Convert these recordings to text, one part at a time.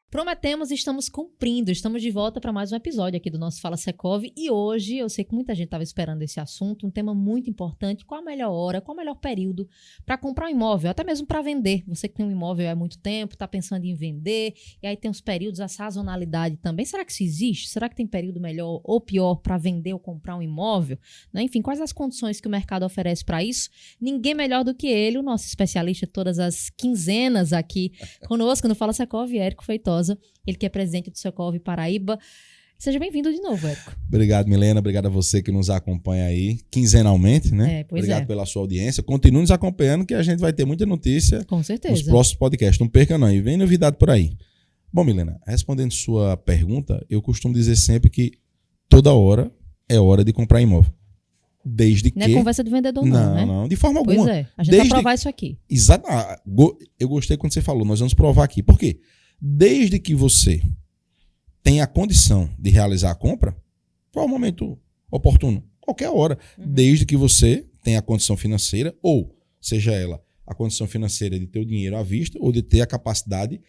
Prometemos, estamos cumprindo. Estamos de volta para mais um episódio aqui do nosso Fala Secov. E hoje, eu sei que muita gente estava esperando esse assunto, um tema muito importante. Qual a melhor hora, qual o melhor período para comprar um imóvel, até mesmo para vender? Você que tem um imóvel há muito tempo, está pensando em vender, e aí tem os períodos, a sazonalidade também. Será que isso existe? Será que tem período melhor ou pior para vender ou comprar um imóvel? Né? Enfim, quais as condições que o mercado oferece para isso? Ninguém melhor do que ele, o nosso especialista todas as quinzenas aqui conosco no Fala Secov, Érico Feitosa. Ele que é presidente do Secov Paraíba. Seja bem-vindo de novo, Érico. Obrigado, Milena. Obrigado a você que nos acompanha aí quinzenalmente, né? Obrigado pela sua audiência. Continue nos acompanhando que a gente vai ter muita notícia com certeza nos próximos podcasts. Não perca não. E vem novidade por aí. Bom, Milena, respondendo sua pergunta, eu costumo dizer sempre que toda hora é hora de comprar imóvel. Desde que... Não é conversa de vendedor não, né? Não, de forma alguma. Pois é, a gente vai provar isso aqui. Exato. Eu gostei quando você falou, nós vamos provar aqui. Por quê? Desde que você tenha a condição de realizar a compra, qual é o momento oportuno? Qualquer hora. Desde que você tenha a condição financeira, ou seja ela a condição financeira de ter o dinheiro à vista, ou de ter a capacidade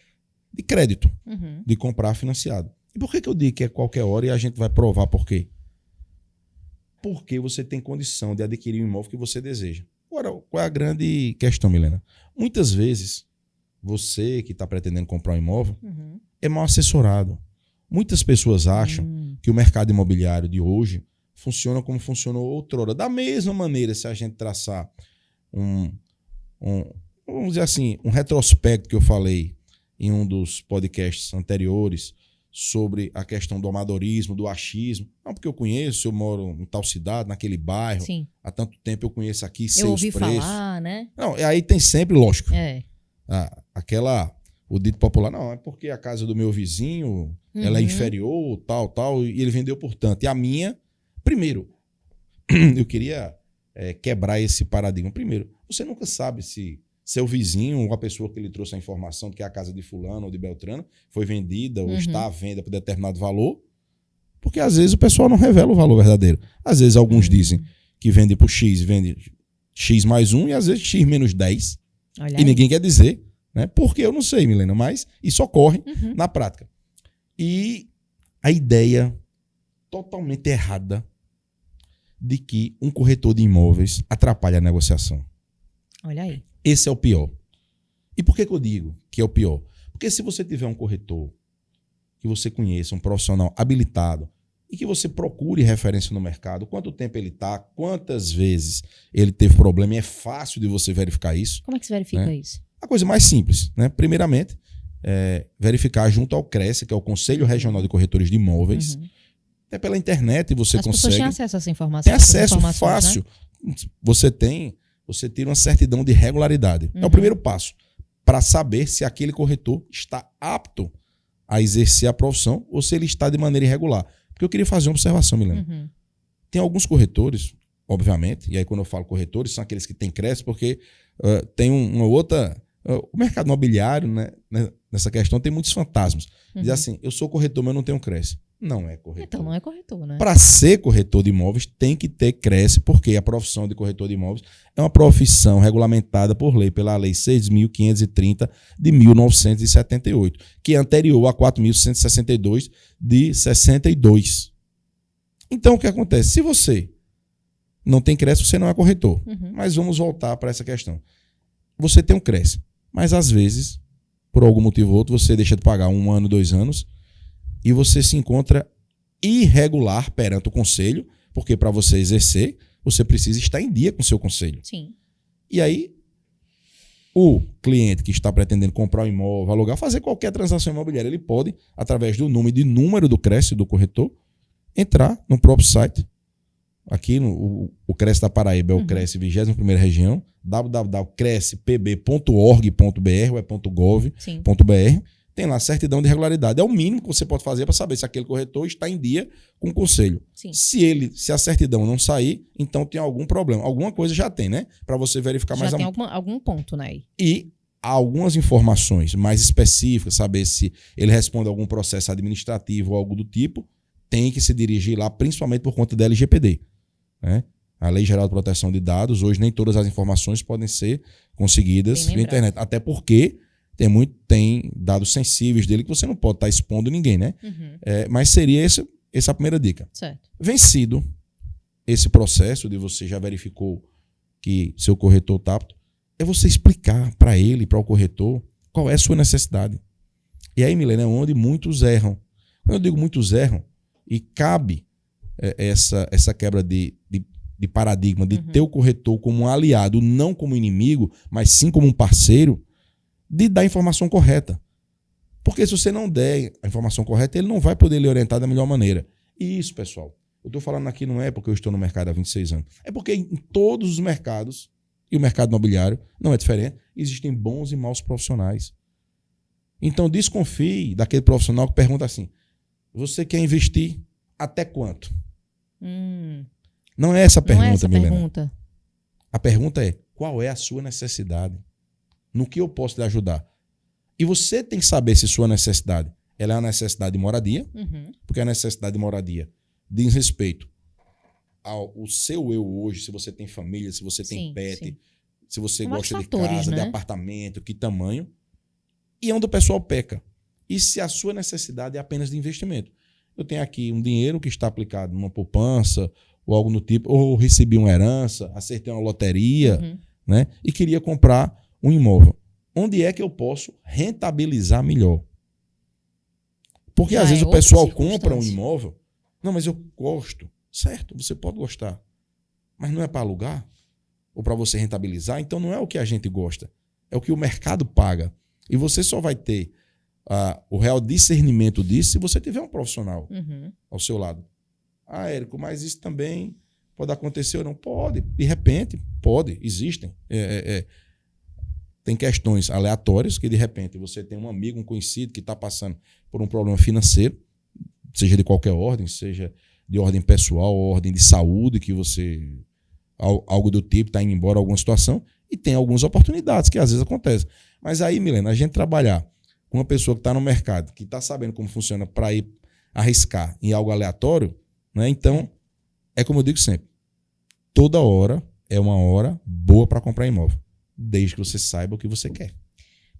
de crédito, de comprar financiado. E por que eu digo que é qualquer hora e a gente vai provar por quê? Porque você tem condição de adquirir o imóvel que você deseja. Agora, qual é a grande questão, Milena? Muitas vezes, você que está pretendendo comprar um imóvel é mal assessorado. Muitas pessoas acham que o mercado imobiliário de hoje funciona como funcionou outrora. Da mesma maneira, se a gente traçar vamos dizer assim, um retrospecto que eu falei em um dos podcasts anteriores sobre a questão do amadorismo, do achismo. Não porque eu conheço, eu moro em tal cidade, naquele bairro. Sim. Há tanto tempo eu conheço aqui, sei eu os preços. ouvi falar, né? Não, aí tem sempre, lógico. O dito popular, não, é porque a casa do meu vizinho, ela é inferior, tal, e ele vendeu por tanto. E a minha, primeiro, eu queria quebrar esse paradigma. Primeiro, você nunca sabe se seu vizinho ou a pessoa que lhe trouxe a informação de que a casa de fulano ou de Beltrano foi vendida ou está à venda por determinado valor, porque às vezes o pessoal não revela o valor verdadeiro. Às vezes alguns dizem que vende por X, vende X mais 1 e às vezes X menos 10. Olha e ninguém quer dizer, né? Porque eu não sei, Milena, mas isso ocorre na prática. E a ideia totalmente errada de que um corretor de imóveis atrapalha a negociação. Olha aí. Esse é o pior. E por que eu digo que é o pior? Porque se você tiver um corretor que você conheça, um profissional habilitado, e que você procure referência no mercado, quanto tempo ele está, quantas vezes ele teve problema, e é fácil de você verificar isso. Como é que se verifica né? isso? A coisa mais simples, né? Primeiramente, verificar junto ao CRES, que é o Conselho Regional de Corretores de Imóveis. Até pela internet você As consegue. pessoas têm acesso a essa informação. Tem acesso fácil. Né? Você tira uma certidão de regularidade. É o primeiro passo para saber se aquele corretor está apto a exercer a profissão ou se ele está de maneira irregular. Porque eu queria fazer uma observação, Milena. Tem alguns corretores, obviamente, e aí quando eu falo corretores, são aqueles que têm CRES, porque tem uma outra... o mercado imobiliário, né, nessa questão, tem muitos fantasmas. Diz assim, eu sou corretor, mas eu não tenho CRES. Não é corretor. Então não é corretor, né? Para ser corretor de imóveis, tem que ter CRES, porque a profissão de corretor de imóveis é uma profissão regulamentada por lei, pela Lei 6.530 de 1978, que é anterior a 4.162 de 62. Então, o que acontece? Se você não tem CRES, você não é corretor. Mas vamos voltar para essa questão. Você tem um CRES, mas às vezes, por algum motivo ou outro, você deixa de pagar 1 ano, 2 anos, e você se encontra irregular perante o conselho, porque para você exercer, você precisa estar em dia com o seu conselho. Sim. E aí, o cliente que está pretendendo comprar um imóvel, alugar, fazer qualquer transação imobiliária, ele pode, através do número do CRES do corretor, entrar no próprio site. Aqui, o CRES da Paraíba é o CRES 21ª Região, www.crescpb.org.br ou é .gov.br. Tem lá certidão de regularidade. É o mínimo que você pode fazer para saber se aquele corretor está em dia com o conselho. Sim. Se a certidão não sair, então tem algum problema. Alguma coisa já tem, né? Para você verificar mais. Já tem algum ponto, né? E algumas informações mais específicas, saber se ele responde a algum processo administrativo ou algo do tipo, tem que se dirigir lá, principalmente por conta da LGPD, né? A Lei Geral de Proteção de Dados. Hoje nem todas as informações podem ser conseguidas via internet. Até porque Tem dados sensíveis dele que você não pode estar expondo ninguém, né? Mas seria essa a primeira dica. Certo. Vencido esse processo de você já verificou que seu corretor está apto, é você explicar para ele, para o corretor, qual é a sua necessidade. E aí, Milena, é onde muitos erram. Quando eu digo muitos erram, e cabe essa quebra de paradigma, de ter o corretor como um aliado, não como inimigo, mas sim como um parceiro, de dar a informação correta. Porque se você não der a informação correta, ele não vai poder lhe orientar da melhor maneira. E isso, pessoal, eu estou falando aqui não é porque eu estou no mercado há 26 anos. É porque em todos os mercados, e o mercado imobiliário não é diferente, existem bons e maus profissionais. Então desconfie daquele profissional que pergunta assim, você quer investir até quanto? Não é essa a pergunta, Milena. A pergunta é, qual é a sua necessidade? No que eu posso lhe ajudar? E você tem que saber se sua necessidade ela é uma necessidade de moradia, porque a necessidade de moradia diz respeito ao seu eu hoje, se você tem família, se você tem pet, se você gosta de casa, de apartamento, que tamanho, e é onde o pessoal peca. E se a sua necessidade é apenas de investimento. Eu tenho aqui um dinheiro que está aplicado numa poupança, ou algo do tipo, ou recebi uma herança, acertei uma loteria, né? E queria comprar um imóvel. Onde é que eu posso rentabilizar melhor? Porque às vezes o pessoal compra um imóvel, não, mas eu gosto. Certo, você pode gostar, mas não é para alugar ou para você rentabilizar, então não é o que a gente gosta, é o que o mercado paga. E você só vai ter o real discernimento disso se você tiver um profissional ao seu lado. Érico, mas isso também pode acontecer ou não? Pode, de repente, pode, existem. Tem questões aleatórias que de repente você tem um amigo, um conhecido que está passando por um problema financeiro, seja de qualquer ordem, seja de ordem pessoal, ordem de saúde, que você, algo do tipo, está indo embora, alguma situação, e tem algumas oportunidades que às vezes acontecem. Mas aí, Milena, a gente trabalhar com uma pessoa que está no mercado, que está sabendo como funciona para ir arriscar em algo aleatório, né? Então, é como eu digo sempre, toda hora é uma hora boa para comprar imóvel, desde que você saiba o que você quer.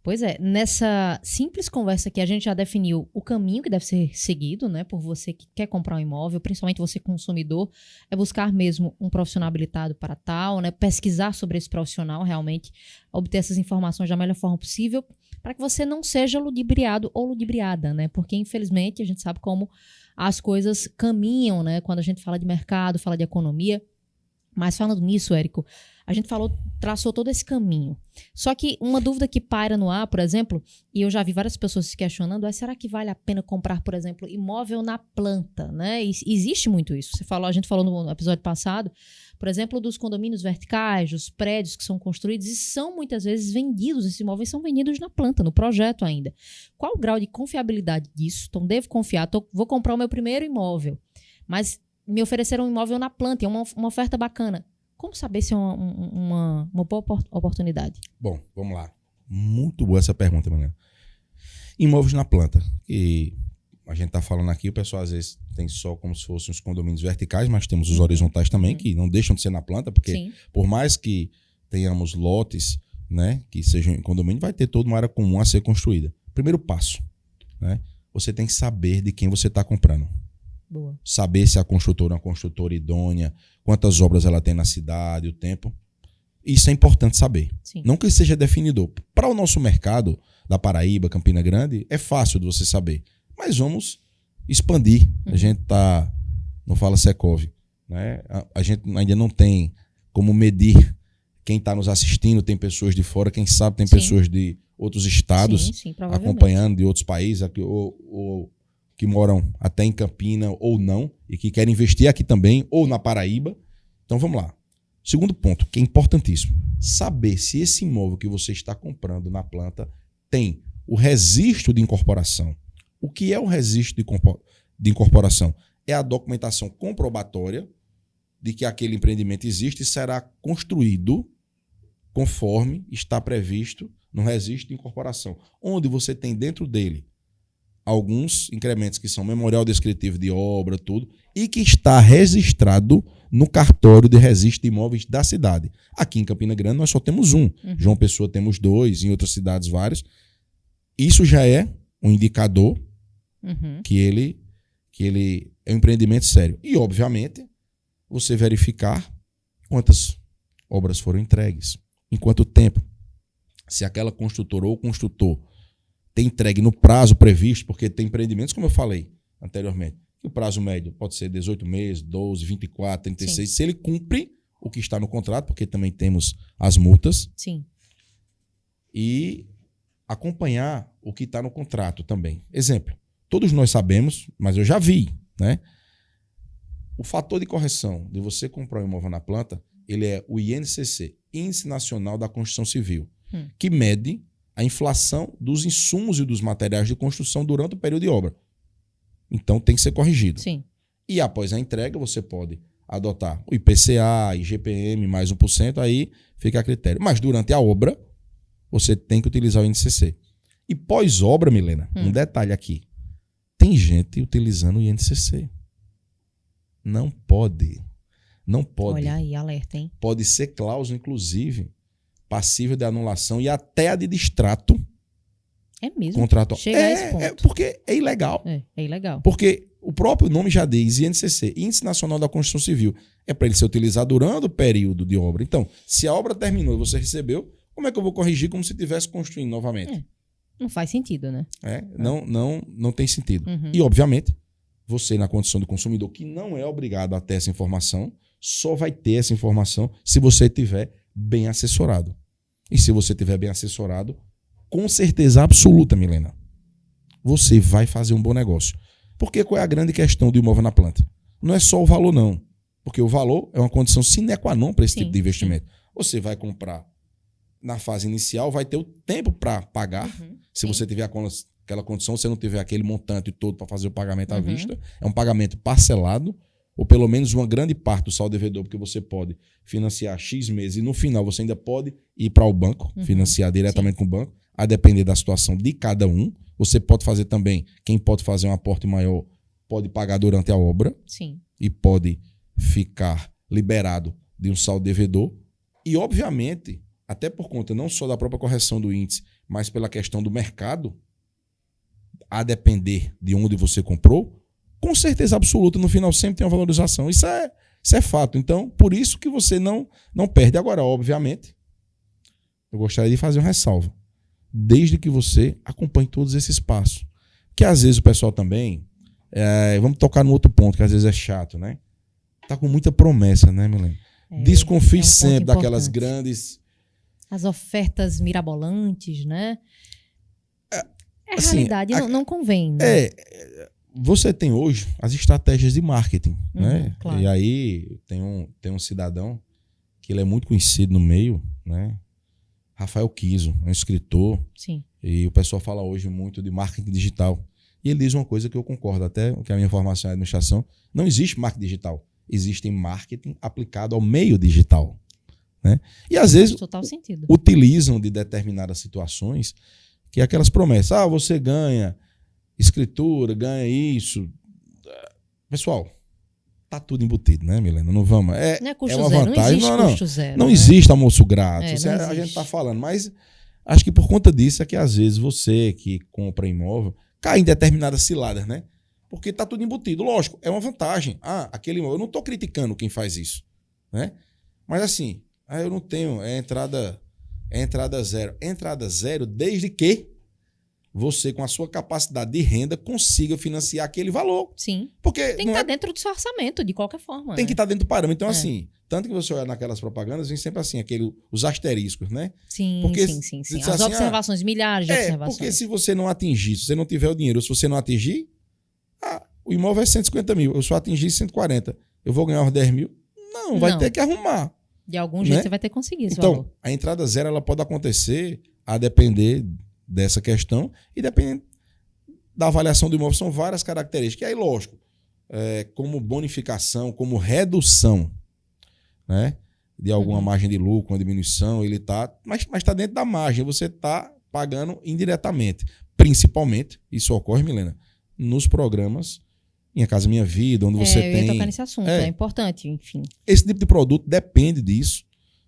Pois é, nessa simples conversa aqui a gente já definiu o caminho que deve ser seguido, né, por você que quer comprar um imóvel, principalmente você consumidor, é buscar mesmo um profissional habilitado para tal, né, pesquisar sobre esse profissional realmente, obter essas informações da melhor forma possível, para que você não seja ludibriado ou ludibriada, né, porque infelizmente a gente sabe como as coisas caminham, né, quando a gente fala de mercado, fala de economia. Mas falando nisso, Érico, a gente traçou todo esse caminho. Só que uma dúvida que paira no ar, por exemplo, e eu já vi várias pessoas se questionando, é será que vale a pena comprar, por exemplo, imóvel na planta, né? E existe muito isso. A gente falou no episódio passado, por exemplo, dos condomínios verticais, dos prédios que são construídos e são muitas vezes vendidos, esses imóveis são vendidos na planta, no projeto ainda. Qual o grau de confiabilidade disso? Então, devo confiar, vou comprar o meu primeiro imóvel, mas me ofereceram um imóvel na planta, é uma oferta bacana. Como saber se é uma boa oportunidade? Bom, vamos lá. Muito boa essa pergunta, Mariana. Imóveis na planta. E a gente está falando aqui, o pessoal às vezes tem só como se fossem os condomínios verticais, mas temos os horizontais também, que não deixam de ser na planta, porque por mais que tenhamos lotes, né, que sejam em condomínio, vai ter toda uma área comum a ser construída. Primeiro passo, né, você tem que saber de quem você está comprando. Boa. Saber se a construtora é uma construtora idônea, quantas obras ela tem na cidade, o tempo. Isso é importante saber. Sim. Não que seja definidor. Para o nosso mercado da Paraíba, Campina Grande, é fácil de você saber. Mas vamos expandir. A gente está no Fala Secov, né? A gente ainda não tem como medir quem está nos assistindo. Tem pessoas de fora, quem sabe tem pessoas de outros estados acompanhando, de outros países, ou que moram até em Campina ou não, e que querem investir aqui também, ou na Paraíba. Então vamos lá. Segundo ponto, que é importantíssimo. Saber se esse imóvel que você está comprando na planta tem o registro de incorporação. O que é o registro de incorporação? É a documentação comprobatória de que aquele empreendimento existe e será construído conforme está previsto no registro de incorporação, onde você tem dentro dele alguns incrementos que são memorial descritivo de obra, tudo, e que está registrado no cartório de registro de imóveis da cidade. Aqui em Campina Grande nós só temos um. João Pessoa temos 2, em outras cidades vários. isso já é um indicador Uhum. que ele é um empreendimento sério. E, obviamente, você verificar quantas obras foram entregues, em quanto tempo. Se aquela construtora ou construtor tem entregue no prazo previsto, porque tem empreendimentos, como eu falei anteriormente, que o prazo médio pode ser 18 meses, 12, 24, 36, Sim. se ele cumpre o que está no contrato, porque também temos as multas, Sim. e acompanhar o que está no contrato também. Exemplo, todos nós sabemos, mas eu já vi, né? O fator de correção de você comprar um imóvel na planta, ele é o INCC, Índice Nacional da Construção Civil, que mede a inflação dos insumos e dos materiais de construção durante o período de obra. Então tem que ser corrigido. Sim. E após a entrega, você pode adotar o IPCA, IGPM, mais 1%, aí fica a critério. Mas durante a obra, você tem que utilizar o INCC. E pós-obra, Milena, um detalhe aqui. Tem gente utilizando o INCC. Não pode. Não pode. Olha aí, alerta, hein? Pode ser cláusula, inclusive, passível de anulação e até a de distrato É mesmo. contratual. Chega a esse ponto. Porque é ilegal. É ilegal. Porque o próprio nome já diz, INCC, Índice Nacional da Construção Civil, é para ele ser utilizado durante o período de obra. Então, se a obra terminou e você recebeu, como é que eu vou corrigir como se estivesse construindo novamente? Não faz sentido, né? Não tem sentido. Uhum. E, obviamente, você, na condição do consumidor, que não é obrigado a ter essa informação, só vai ter essa informação se você estiver bem assessorado. E se você estiver bem assessorado, com certeza absoluta, Milena, você vai fazer um bom negócio. Porque qual é a grande questão do imóvel na planta? Não é só o valor, não. Porque o valor é uma condição sine qua non para esse tipo de investimento. Você vai comprar na fase inicial, vai ter o tempo para pagar. Se você tiver aquela condição, você não tiver aquele montante todo para fazer o pagamento à vista. É um pagamento parcelado, ou pelo menos uma grande parte do saldo devedor, porque você pode financiar X meses e no final você ainda pode ir para o banco, financiar diretamente com o banco, a depender da situação de cada um. Você pode fazer também, quem pode fazer um aporte maior, pode pagar durante a obra. Sim. E pode ficar liberado de um saldo devedor. E, obviamente, até por conta não só da própria correção do índice, mas pela questão do mercado, a depender de onde você comprou, com certeza absoluta, no final sempre tem uma valorização. Isso é fato. Então, por isso que você não perde. Agora, obviamente, eu gostaria de fazer uma ressalva. Desde que você acompanhe todos esses passos. Que às vezes o pessoal também... vamos tocar num outro ponto, que às vezes é chato, né? Tá com muita promessa, né, Milena? Desconfie sempre daquelas grandes... As ofertas mirabolantes, né? É assim, realidade, não convém, né? Você tem hoje as estratégias de marketing, né? Claro. E aí tem um cidadão que ele é muito conhecido no meio, né? Rafael Kiso, é um escritor. Sim. E o pessoal fala hoje muito de marketing digital. E ele diz uma coisa que eu concordo, até que a minha formação é administração. Não existe marketing digital. Existe marketing aplicado ao meio digital. Né? E às vezes total sentido. Utilizam de determinadas situações que é aquelas promessas. Você ganha escritura, ganha isso. Pessoal, tá tudo embutido, né, Milena? Não vamos. Não é custo uma zero, vantagem. não existe custo zero. Não né? existe almoço grátis. Não A existe. gente tá falando, mas acho que por conta disso é que às vezes você que compra imóvel cai em determinadas ciladas, né? Porque tá tudo embutido. Lógico, é uma vantagem. Aquele imóvel, eu não tô criticando quem faz isso, né? Mas assim, eu não tenho, é entrada zero. Entrada zero desde que você, com a sua capacidade de renda, consiga financiar aquele valor. Sim. Porque tem que estar dentro do seu orçamento, de qualquer forma. Tem que estar dentro do parâmetro. Então, É. assim, tanto que você olha naquelas propagandas, vem sempre assim, os asteriscos, né? Sim, Porque sim. se As assim, observações, milhares de observações. Porque se você não atingir, se você não tiver o dinheiro, se você não atingir, o imóvel é 150 mil, eu só atingi 140. Eu vou ganhar os 10 mil? Não, vai ter que arrumar. De algum jeito né? você vai ter que conseguir esse Então, valor. a entrada zero ela pode acontecer a depender dessa questão e dependendo da avaliação do imóvel. São várias características. E aí, lógico, como bonificação, como redução, né, de alguma margem de lucro, uma diminuição, ele tá, mas está dentro da margem, você está pagando indiretamente. Principalmente, isso ocorre, Milena, nos programas Minha Casa Minha Vida, onde você eu tem... ia tocar nesse assunto, é importante, enfim. Esse tipo de produto depende disso,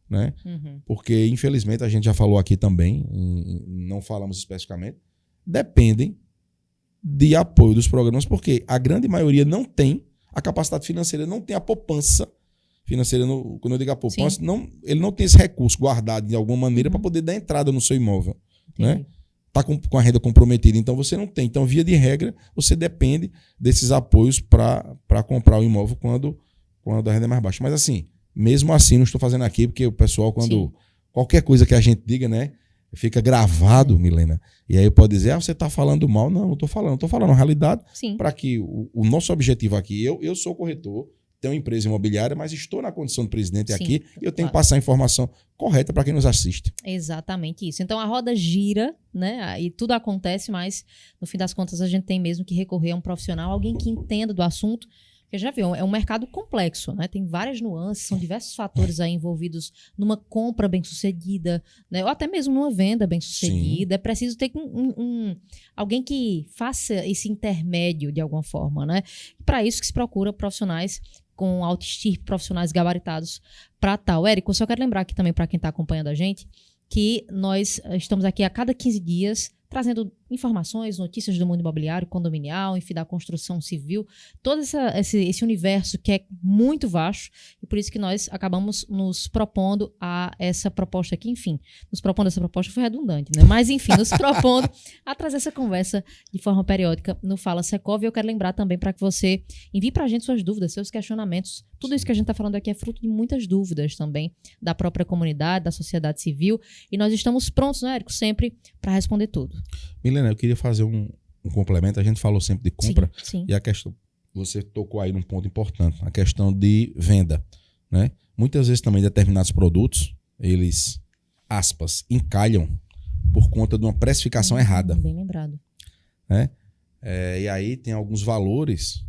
né? Uhum. Porque, infelizmente, a gente já falou aqui também, não falamos especificamente, dependem de apoio dos programas, porque a grande maioria não tem a capacidade financeira, não tem a poupança financeira. Quando eu digo a poupança, ele não tem esse recurso guardado de alguma maneira para poder dar entrada no seu imóvel. Né? Tá com a renda comprometida, então você não tem. Então, via de regra, você depende desses apoios para comprar o imóvel quando a renda é mais baixa. Mas assim, mesmo assim, não estou fazendo aqui, porque o pessoal, qualquer coisa que a gente diga, né, fica gravado, Milena. E aí pode dizer, você está falando mal. Não estou falando. Estou falando a realidade para que o nosso objetivo aqui, eu sou corretor, tenho uma empresa imobiliária, mas estou na condição de presidente aqui e eu tenho que passar a informação correta para quem nos assiste. Exatamente isso. Então a roda gira, né? E tudo acontece, mas no fim das contas a gente tem mesmo que recorrer a um profissional, alguém que entenda do assunto. Porque já viu, é um mercado complexo, né? Tem várias nuances, são diversos fatores aí envolvidos numa compra bem-sucedida, né? Ou até mesmo numa venda bem-sucedida. É preciso ter alguém que faça esse intermédio de alguma forma, né? E para isso que se procura profissionais com autoestima, profissionais gabaritados para tal. Érico, eu só quero lembrar aqui também para quem está acompanhando a gente que nós estamos aqui a cada 15 dias trazendo informações, notícias do mundo imobiliário, condominial, enfim, da construção civil, todo esse universo que é muito vasto, e por isso que nós acabamos nos propondo a essa proposta aqui, enfim, nos propondo essa proposta foi redundante, né? Mas enfim, nos propondo a trazer essa conversa de forma periódica no Fala Secov. E eu quero lembrar também para que você envie para a gente suas dúvidas, seus questionamentos. Tudo isso que a gente está falando aqui é fruto de muitas dúvidas também da própria comunidade, da sociedade civil, e nós estamos prontos, né, Érico, sempre para responder tudo. Milena, eu queria fazer um complemento. A gente falou sempre de compra, sim. E a questão, você tocou aí num ponto importante, a questão de venda, né? Muitas vezes também determinados produtos, eles, aspas, encalham por conta de uma precificação errada. Bem lembrado. Né? E aí tem alguns valores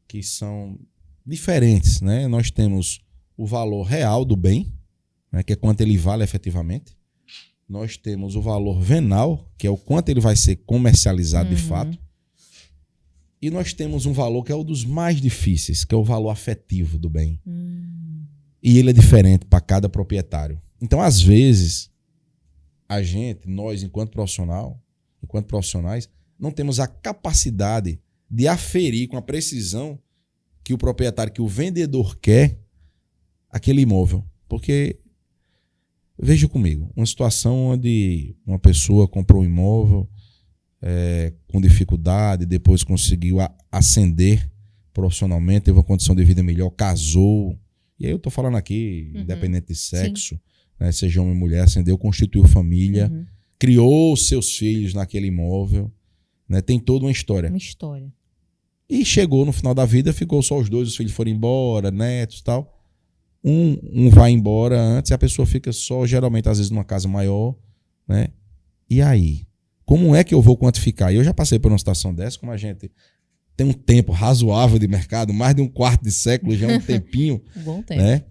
que são diferentes, né? Nós temos o valor real do bem, né? Que é quanto ele vale efetivamente. Nós temos o valor venal, que é o quanto ele vai ser comercializado de fato. E nós temos um valor que é um dos mais difíceis, que é o valor afetivo do bem. E ele é diferente para cada proprietário. Então, às vezes, nós, enquanto profissionais, não temos a capacidade de aferir com a precisão que o proprietário, que o vendedor quer, aquele imóvel. Porque... veja comigo, uma situação onde uma pessoa comprou um imóvel com dificuldade, depois conseguiu ascender profissionalmente, teve uma condição de vida melhor, casou. E aí eu estou falando aqui, independente de sexo, né, seja homem ou mulher, ascendeu, constituiu família, criou seus filhos naquele imóvel, né, tem toda uma história. Uma história. E chegou no final da vida, ficou só os dois, os filhos foram embora, netos e tal. Um vai embora antes e a pessoa fica só, geralmente, às vezes, numa casa maior, né? E aí? Como é que eu vou quantificar? E eu já passei por uma situação dessa, como a gente tem um tempo razoável de mercado, mais de um quarto de século, já é um tempinho. Bom tempo. Né?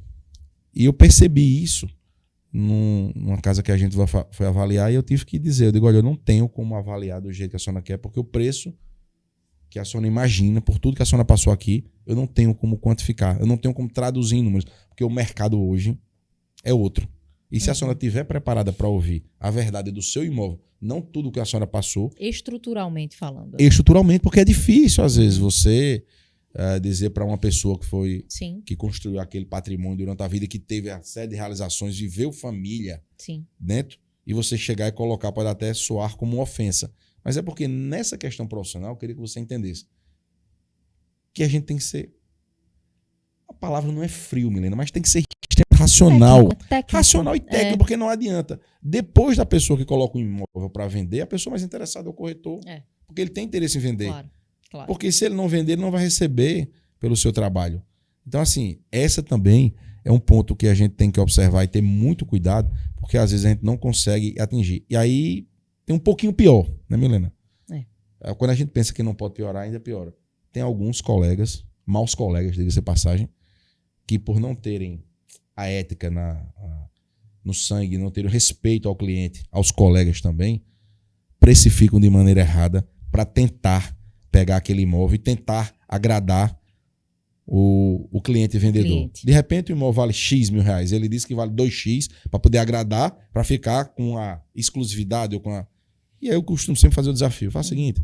E eu percebi isso numa casa que a gente foi avaliar e eu tive que dizer, eu digo, olha, eu não tenho como avaliar do jeito que a senhora quer, porque o preço que a senhora imagina, por tudo que a senhora passou aqui, eu não tenho como quantificar, eu não tenho como traduzir em números, porque o mercado hoje é outro. E se a senhora estiver preparada para ouvir a verdade do seu imóvel, não tudo que a senhora passou... estruturalmente falando. Estruturalmente, porque é difícil, às vezes, você dizer para uma pessoa que construiu aquele patrimônio durante a vida, que teve a série de realizações, viveu família dentro, e você chegar e colocar, pode até soar como uma ofensa. Mas é porque nessa questão profissional, eu queria que você entendesse que a gente tem que ser... A palavra não é frio, Milena, mas tem que ser racional. Técnico. Racional e técnico, porque não adianta. Depois da pessoa que coloca um imóvel para vender, a pessoa mais interessada é o corretor. Porque ele tem interesse em vender. Claro. Porque se ele não vender, ele não vai receber pelo seu trabalho. Então, assim, essa também é um ponto que a gente tem que observar e ter muito cuidado, porque às vezes a gente não consegue atingir. E aí... tem um pouquinho pior, né, Milena? Quando a gente pensa que não pode piorar, ainda piora. Tem alguns colegas, maus colegas, diga-se de passagem, que por não terem a ética no sangue, não terem o respeito ao cliente, aos colegas também, precificam de maneira errada para tentar pegar aquele imóvel e tentar agradar o cliente vendedor. De repente o imóvel vale X mil reais, ele diz que vale 2X para poder agradar, para ficar com a exclusividade ou com a... E aí eu costumo sempre fazer o desafio. Faz o seguinte,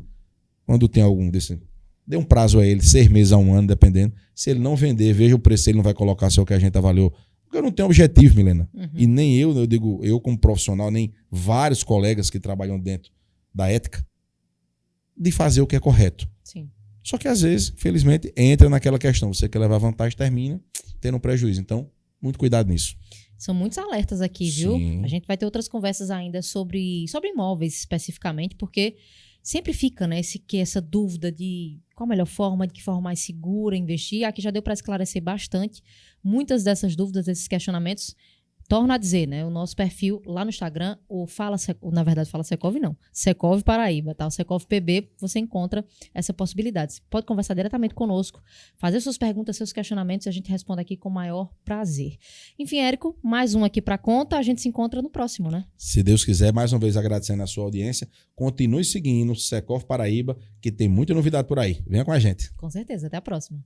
quando tem algum desse, dê um prazo a ele, 6 meses a 1 ano, dependendo. Se ele não vender, veja o preço, ele não vai colocar só o que a gente avaliou. Porque eu não tenho objetivo, Milena. E nem eu digo, eu como profissional, nem vários colegas que trabalham dentro da ética, de fazer o que é correto. Sim. Só que às vezes, felizmente, entra naquela questão. Você quer levar vantagem, termina tendo um prejuízo. Então, muito cuidado nisso. São muitos alertas aqui, viu? Sim. A gente vai ter outras conversas ainda sobre imóveis especificamente, porque sempre fica, né, essa dúvida de qual a melhor forma, de que forma mais segura investir. Aqui já deu para esclarecer bastante. Muitas dessas dúvidas, desses questionamentos, torno a dizer, né? O nosso perfil lá no Instagram, na verdade, Fala Secov, não. Secov Paraíba, tá? O Secov PB, você encontra essa possibilidade. Você pode conversar diretamente conosco, fazer suas perguntas, seus questionamentos e a gente responde aqui com o maior prazer. Enfim, Érico, mais um aqui pra conta. A gente se encontra no próximo, né? Se Deus quiser, mais uma vez agradecendo a sua audiência. Continue seguindo o Secov Paraíba, que tem muita novidade por aí. Venha com a gente. Com certeza. Até a próxima.